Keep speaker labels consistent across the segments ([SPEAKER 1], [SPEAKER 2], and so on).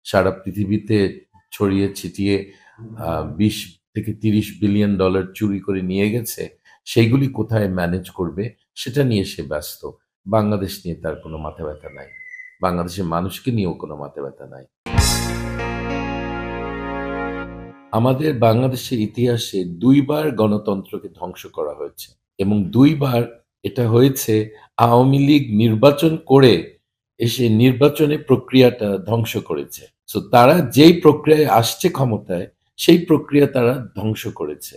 [SPEAKER 1] সারা পৃথিবীতে ছড়িয়ে ছিটিয়ে ২০ থেকে ৩০ বিলিয়ন ডলার চুরি করে নিয়ে গেছে, সেইগুলি কোথায় ম্যানেজ করবে সেটা নিয়ে সে ব্যস্ত। বাংলাদেশ নিয়ে তার কোনো মাথা ব্যথা নাই। বাংলাদেশের মানুষকে নিয়েও কোনো মাথা ব্যথা নাই। আমাদের বাংলাদেশের ইতিহাসে ২ বার গণতন্ত্রকে ধ্বংস করা হয়েছে এবং ২ বার এটা হয়েছে আওয়ামী লীগ নির্বাচন করে এসে নির্বাচনী প্রক্রিয়াটা ধ্বংস করেছে। সো তারা যেই প্রক্রিয়ায় আসছে ক্ষমতায়, সেই প্রক্রিয়া তারা ধ্বংস করেছে।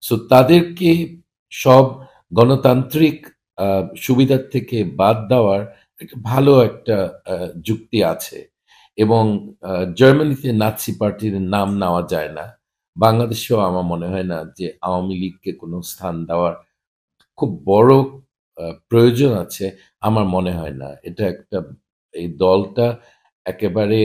[SPEAKER 1] সো তাদেরকে সব গণতান্ত্রিক সুবিধার থেকে বাদ দেওয়ার একটা ভালো একটা যুক্তি আছে এবং জার্মানিতে নাৎসি পার্টির নাম নেওয়া যায় না। বাংলাদেশেও আমার মনে হয় না যে আওয়ামী লীগকে কোনো স্থান দেওয়ার খুব বড় প্রয়োজন আছে, আমার মনে হয় না। এটা একটা এই দলটা একেবারে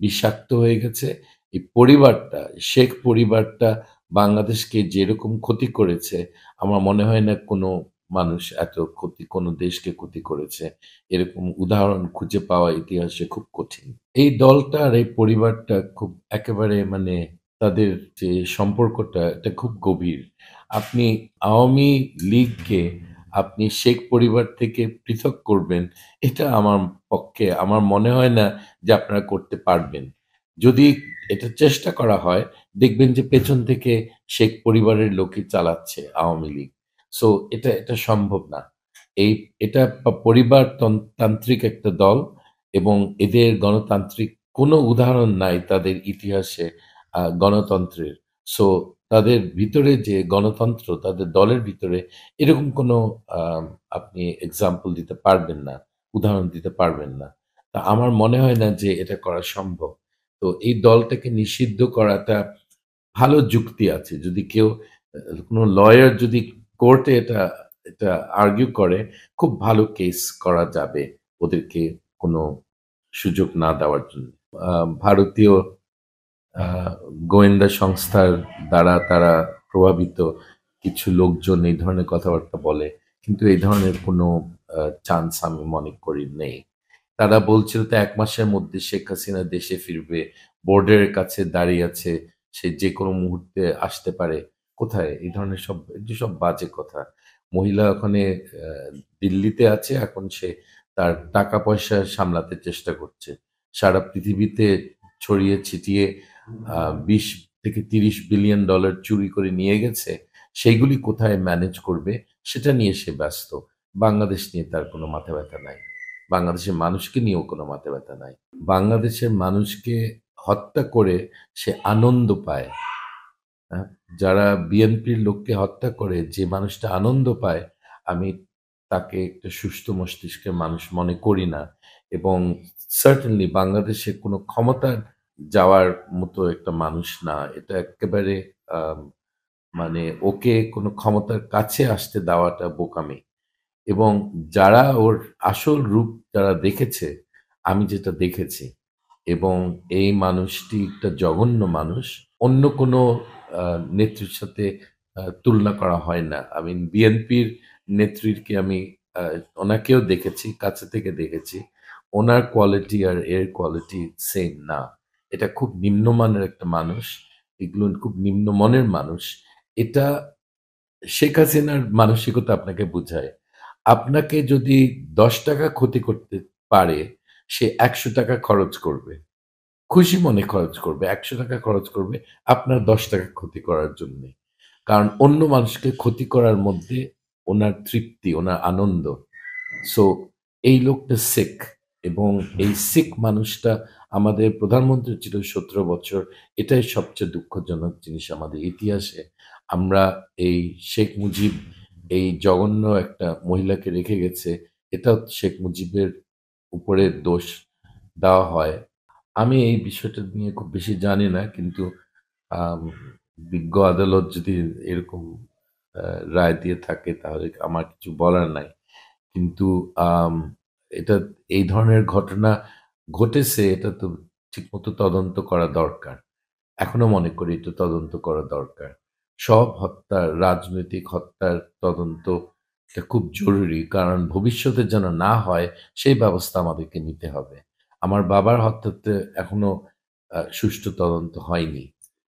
[SPEAKER 1] বিষাক্ত হয়ে গেছে। এই পরিবারটা, শেখ পরিবারটা বাংলাদেশকে যেরকম ক্ষতি করেছে, আমার মনে হয় না কোনো মানুষ এত ক্ষতি কোনো দেশকে ক্ষতি করেছে। এরকম উদাহরণ খুঁজে পাওয়া ইতিহাসে খুব কঠিন। এই দলটা আর এই পরিবারটা খুব একেবারে মানে তাদের যে সম্পর্কটা এটা খুব গভীর। আপনি আওয়ামী লীগকে আপনি শেখ পরিবার থেকে পৃথক করবেন, এটা আমার পক্ষে আমার মনে হয় না যে আপনারা করতে পারবেন। যদি এটা চেষ্টা করা হয়, দেখবেন যে পেছন থেকে শেখ পরিবারের লোকই চালাচ্ছে আওয়ামী লীগ। সো এটা সম্ভব না। এই এটা তান্ত্রিক একটা দল এবং এদের গণতান্ত্রিক কোনো উদাহরণ নাই তাদের ইতিহাসে গণতন্ত্রের। সো তাদের ভিতরে যে গণতন্ত্র, তাদের দলের ভিতরে এরকম কোনো আপনি এক্সাম্পল দিতে পারবেন না, উদাহরণ দিতে পারবেন না। তা আমার মনে হয় না যে এটা করা সম্ভব। তো এই দলটাকে নিষিদ্ধ করাটা ভালো যুক্তি আছে। যদি কেউ কোনো লয়ার যদি কোর্টে এটা এটা আর্গুই করে, খুব ভালো কেস করা যাবে ওদেরকে কোনো সুযোগ না দেওয়ার জন্য। ভারতীয় আ গোয়েন্দা সংস্থার দ্বারা তারা প্রভাবিত কিছু লোকজন এই ধরনের কথাবার্তা বলে। কিন্তু এই ধরনের কোনো চান্স আমি মনে করি নেই। তারা বলছিল তো ১ মাসের মধ্যে শেখ হাসিনা দেশে ফিরবে। বর্ডারের কাছে দাঁড়িয়ে আছে। সে যেকোনো মুহূর্তে আসতে পারে। কোথায়? এই ধরনের এগুলো সব বাজে কথা। মহিলা ওখানে আ দিল্লিতে আছে। এখন সে তার টাকা-পয়সা সামলাতে চেষ্টা করছে। সারা পৃথিবীতে ছড়িয়ে ছিটিয়ে ২০ থেকে ৩০ বিলিয়ন ডলার চুরি করে নিয়ে গেছে। সেইগুলি কোথায় ম্যানেজ করবে সেটা নিয়ে সে ব্যস্ত। বাংলাদেশ নিয়ে তার কোনো মাথা ব্যথা নাই। বাংলাদেশের মানুষকে নিয়েও কোনো মাথা ব্যথা নাই। বাংলাদেশের মানুষকে হত্যা করে সে আনন্দ পায়। আ যারা বিএনপির লোককে হত্যা করে যে মানুষটা আনন্দ পায়, আমি তাকে একটা সুস্থ মস্তিষ্কের মানুষ মনে করি না এবং সার্টেনলি বাংলাদেশে কোনো ক্ষমতার যাওয়ার মতো একটা মানুষ না। এটা এক্কেবারে আম মানে ওকে কোনো ক্ষমতার কাছে আসতে দেওয়াটা বোকামি। এবং যারা ওর আসল রূপ যারা দেখেছে, আমি যেটা দেখেছি এবং এই মানুষটি একটা জঘন্য মানুষ। অন্য কোনো আ নেত্রীর সাথে তুলনা করা হয় না। আমি বিএনপির নেত্রীকে আমি আ ওনাকেও দেখেছি, কাছে থেকে দেখেছি। ওনার কোয়ালিটি আর এর কোয়ালিটি সেম না। এটা খুব নিম্নমানের একটা মানুষ। এগুলো খুব নিম্নমনের মানুষ। এটা শেখ হাসিনার মানসিকতা আপনাকে বুঝায়। আপনাকে যদি ৳১০ ক্ষতি করতে পারে, সে ৳১০০ খরচ করবে। খুশি মনে খরচ করবে। ৳১০০ খরচ করবে আপনার ৳১০ ক্ষতি করার জন্যে। কারণ অন্য মানুষকে ক্ষতি করার মধ্যে উনার তৃপ্তি, উনার আনন্দ। সো এই লোকটা সিক এবং এই সিক মানুষটা আমাদের প্রধানমন্ত্রী ছিল ১৭ বছর। এটাই সবচেয়ে দুঃখজনক জিনিস আমাদের ইতিহাসে। আমরা এই শেখ মুজিব এই জঘন্য একটা মহিলাকে রেখে গেছে। এটাও শেখ মুজিবের উপরে দোষ দেওয়া হয়। আমি এই বিষয়টা নিয়ে খুব বেশি জানি না। কিন্তু আম বিজ্ঞ আদালত যদি এরকম আ রায় দিয়ে থাকে তাহলে আমার কিছু বলার নাই। কিন্তু আম এটা এই ধরনের ঘটনা ঘটেছে এটা তো ঠিকমতো তদন্ত করা দরকার। এখনো মনে করি এটা তদন্ত করা দরকার। সব হত্যার রাজনৈতিক হত্যার তদন্ত এটা খুব জরুরি। কারণ ভবিষ্যতে যেন না হয় সেই ব্যবস্থা আমাদেরকে নিতে হবে। আমার বাবার হত্যাতে এখনো সুষ্ঠু তদন্ত হয়নি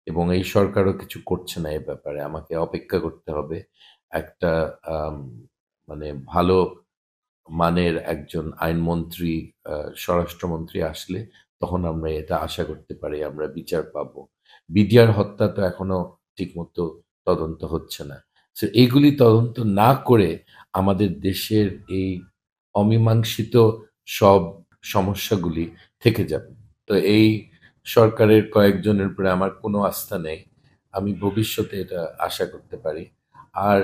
[SPEAKER 1] এবং এই সরকারও কিছু করছে না এ ব্যাপারে। আমাকে অপেক্ষা করতে হবে একটা আম মানে ভালো মানের একজন আইনমন্ত্রী, স্বরাষ্ট্রমন্ত্রী আসলে তখন আমরা এটা আশা করতে পারি আমরা বিচার পাবো। বিডিআর হত্যা তো এখনো ঠিকমতো তদন্ত হচ্ছে না। সো এইগুলি তদন্ত না করে আমাদের দেশের এই অমীমাংসিত সব সমস্যাগুলি থেকে যাবে। তো এই সরকারের কয়েকজনের উপরে আমার কোনো আস্থা নেই। আমি ভবিষ্যতে এটা আশা করতে পারি। আর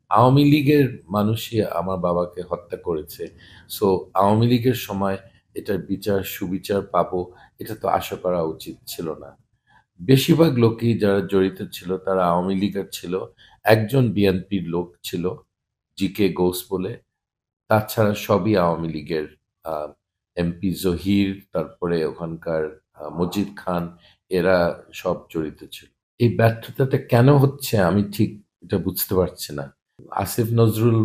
[SPEAKER 1] আওয়ামী লীগের মানুষই আমার বাবাকে হত্যা করেছে। সো আওয়ামী লীগের সময় এটার বিচার সুবিচার পাবো এটা তো আশা করা উচিত ছিল না। বেশিরভাগ লোকই যারা জড়িত ছিল তারা আওয়ামী লীগের ছিল। একজন বিএনপির লোক ছিল, জি কে ঘোষ বলে। তাছাড়া সবই আওয়ামী লীগের আ এমপি জহির, তারপরে ওখানকার মজিদ খান, এরা সব জড়িত ছিল। এই ব্যর্থতাটা কেন হচ্ছে আমি ঠিক এটা বুঝতে পারছি না। আসিফ নজরুল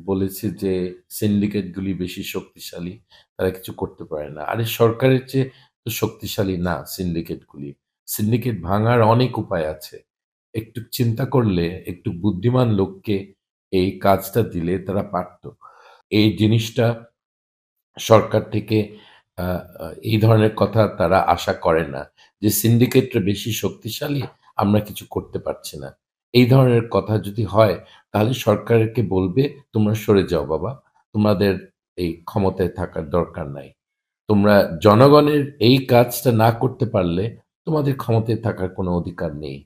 [SPEAKER 1] বলেছে যে সিন্ডিকেটগুলি বেশি শক্তিশালী, তারা কিছু করতে পারে না। আরে সরকারের চেয়ে তো শক্তিশালী না সিন্ডিকেটগুলি। সিন্ডিকেট ভাঙার অনেক উপায় আছে। একটু চিন্তা করলে, একটু বুদ্ধিমান লোককে এই কাজটা দিলে তারা পারত। এই জিনিসটা সরকার থেকে আ আ এই ধরনের কথা তারা আশা করে না। যে সিন্ডিকেটরা বেশি শক্তিশালী, আমরা কিছু করতে পারছি না। এই ধরনের কথা যদি হয়, তাহলে সরকারকে বলবে, "তোমরা সরে যাও বাবা। তোমাদের এই ক্ষমতায় থাকার দরকার নাই। তোমরা জনগণের এই কাজটা না করতে পারলে, তোমাদের ক্ষমতায় থাকার কোনো অধিকার নেই।"